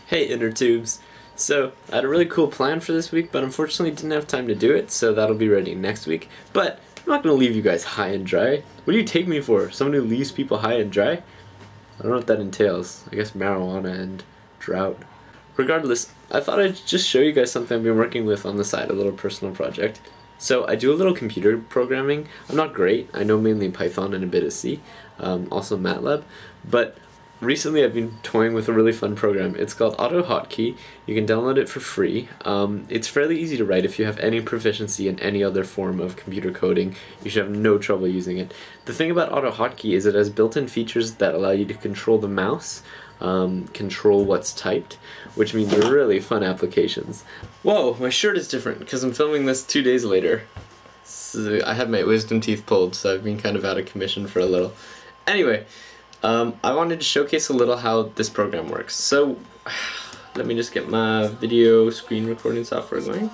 Hey inner tubes! So, I had a really cool plan for this week, but unfortunately didn't have time to do it, so that'll be ready next week. But I'm not going to leave you guys high and dry. What do you take me for? Someone who leaves people high and dry? I don't know what that entails. I guess marijuana and drought. Regardless, I thought I'd just show you guys something I've been working with on the side, a little personal project. So I do a little computer programming. I'm not great. I know mainly Python and a bit of C, also MATLAB, but recently I've been toying with a really fun program. It's called AutoHotKey. You can download it for free. It's fairly easy to write. If you have any proficiency in any other form of computer coding, you should have no trouble using it. The thing about AutoHotKey is it has built-in features that allow you to control the mouse, control what's typed, which means really fun applications. Whoa, my shirt is different because I'm filming this 2 days later. So I had my wisdom teeth pulled, so I've been kind of out of commission for a little. Anyway, I wanted to showcase a little how this program works. So let me just get my video screen recording software going.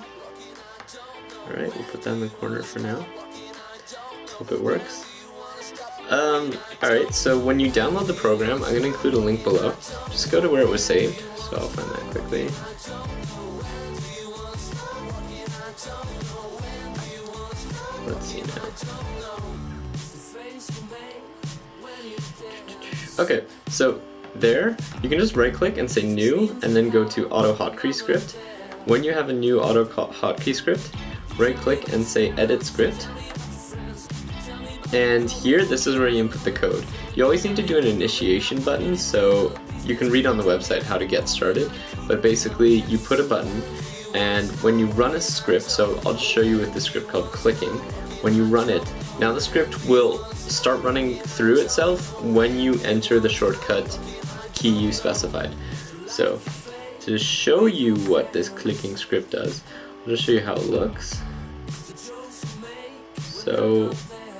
Alright, we'll put that in the corner for now. Hope it works. Alright, so when you download the program, I'm going to include a link below. Just go to where it was saved, so I'll find that quickly. Let's see now. Okay, so there, you can just right click and say new, and then go to AutoHotKey script. When you have a new AutoHotKey script, right click and say edit script. And here, this is where you input the code. You always need to do an initiation button, so you can read on the website how to get started. But basically, you put a button, and when you run a script, so I'll just show you with the script called clicking. When you run it, now the script will start running through itself when you enter the shortcut key you specified. So, to show you what this clicking script does, I'll just show you how it looks. So,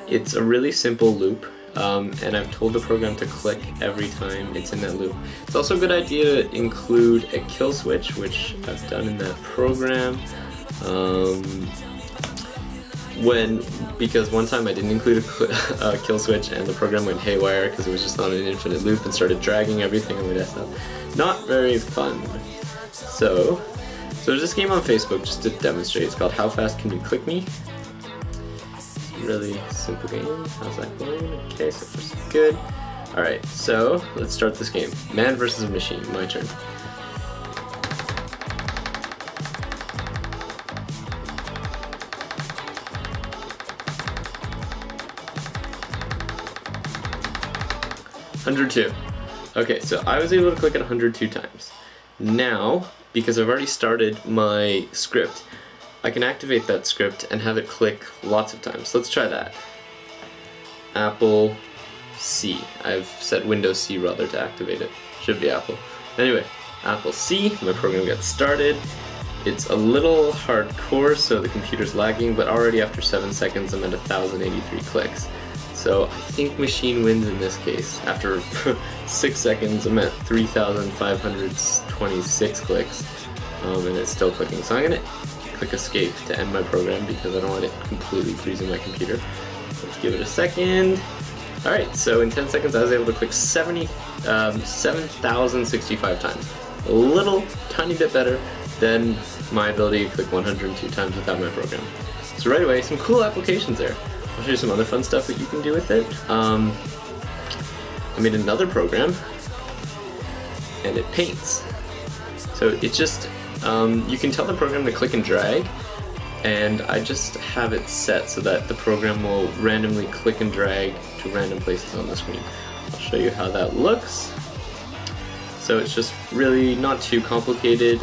it's a really simple loop, and I've told the program to click every time it's in that loop. It's also a good idea to include a kill switch, which I've done in that program. Because one time I didn't include a kill switch and the program went haywire because it was just on an infinite loop and started dragging everything on my desktop. Not very fun. So there's this game on Facebook just to demonstrate. It's called How Fast Can You Click Me? Really simple game. How's that going? Okay, so first good. Alright, so let's start this game. Man versus machine, my turn. (102). Okay, so I was able to click it 102 times. Now, because I've already started my script, I can activate that script and have it click lots of times. Let's try that. Apple C. I've set Windows C rather to activate it. Should be Apple. Anyway, Apple C, my program gets started. It's a little hardcore, so the computer's lagging, but already after 7 seconds I'm at 1,083 clicks. So I think machine wins in this case. After 6 seconds I'm at 3,526 clicks, and it's still clicking. So I'm gonna click escape to end my program because I don't want it completely freezing my computer. Let's give it a second. Alright, so in 10 seconds I was able to click 7,065 times. A little tiny bit better than my ability to click 102 times without my program. So right away, some cool applications there. I'll show you some other fun stuff that you can do with it. I made another program, and it paints. So it just, you can tell the program to click and drag, and I just have it set so that the program will randomly click and drag to random places on the screen. I'll show you how that looks. So it's just really not too complicated.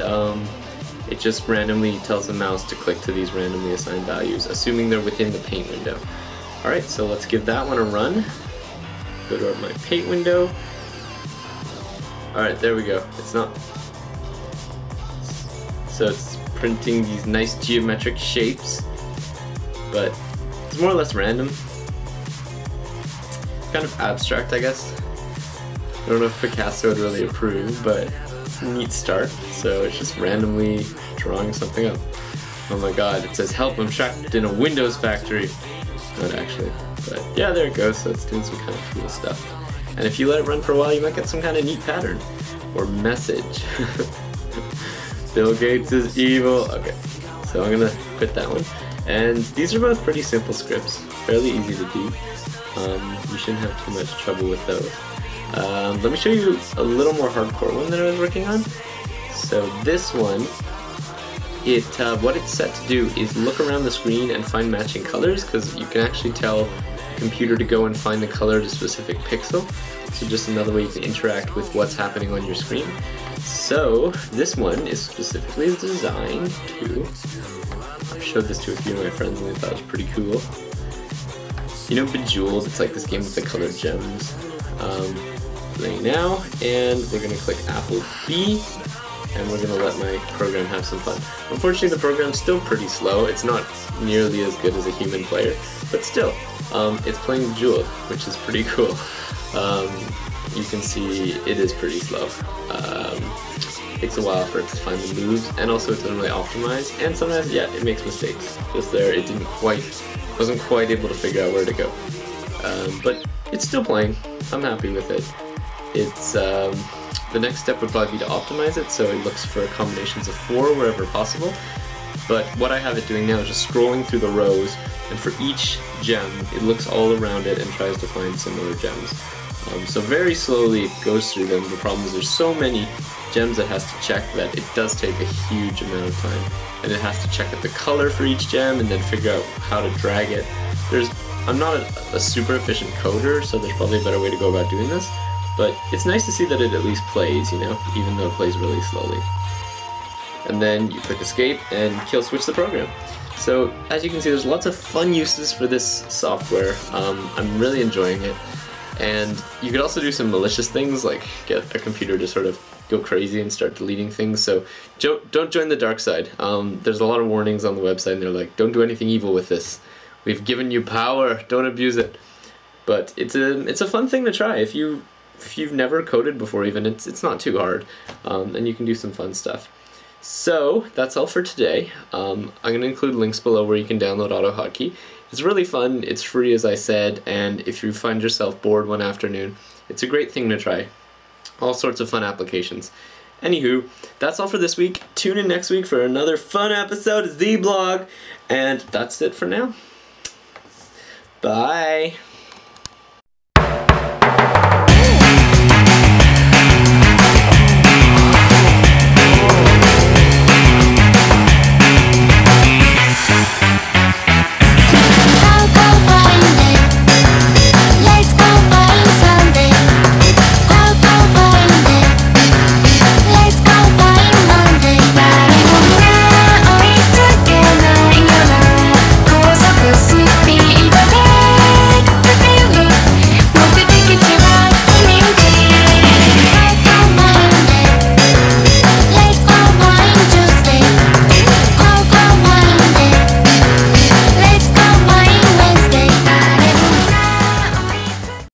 It just randomly tells the mouse to click to these randomly assigned values, assuming they're within the paint window. Alright, so let's give that one a run. Go to my paint window. Alright, there we go. It's not... So it's printing these nice geometric shapes, but it's more or less random. Kind of abstract, I guess. I don't know if Picasso would really approve, but it's a neat start. So it's just randomly drawing something up. Oh my god, it says help, I'm trapped in a Windows factory. Not actually, but yeah, there it goes. So it's doing some kind of cool stuff. And if you let it run for a while, you might get some kind of neat pattern or message. Bill Gates is evil. Okay, so I'm gonna quit that one. And these are both pretty simple scripts, fairly easy to do. You shouldn't have too much trouble with those. Let me show you a little more hardcore one that I was working on. So this one, what it's set to do is look around the screen and find matching colors, because you can actually tell the computer to go and find the color to a specific pixel. So just another way you can interact with what's happening on your screen. So this one is specifically designed to, I showed this to a few of my friends and they thought it was pretty cool. You know Bejeweled, it's like this game with the colored gems. Playing now, and we're gonna click Apple B, and we're gonna let my program have some fun. Unfortunately, the program's still pretty slow. It's not nearly as good as a human player, but still, it's playing Bejeweled, which is pretty cool. You can see it is pretty slow. Takes a while for it to find the moves, and also it doesn't really optimize, and sometimes, yeah, it makes mistakes. Just there, it wasn't quite able to figure out where to go. But it's still playing. I'm happy with it. It's the next step would probably be to optimize it, so it looks for combinations of 4 wherever possible. But what I have it doing now is just scrolling through the rows, and for each gem, it looks all around it and tries to find similar gems. So very slowly it goes through them. The problem is there's so many gems it has to check that it does take a huge amount of time. And it has to check out the color for each gem and then figure out how to drag it. I'm not a super efficient coder, so there's probably a better way to go about doing this. But it's nice to see that it at least plays, you know, even though it plays really slowly. And then you click escape and kill switch the program. So as you can see, there's lots of fun uses for this software. I'm really enjoying it. And you could also do some malicious things, like get a computer to sort of go crazy and start deleting things. So don't join the dark side. There's a lot of warnings on the website, and they're like, don't do anything evil with this. We've given you power, don't abuse it. But it's a fun thing to try. If you've never coded before even, it's not too hard. And you can do some fun stuff. So that's all for today. I'm going to include links below where you can download AutoHotKey. It's really fun, it's free as I said, and if you find yourself bored one afternoon, it's a great thing to try. All sorts of fun applications. Anywho, that's all for this week. Tune in next week for another fun episode of Zeeblog, and that's it for now. Bye!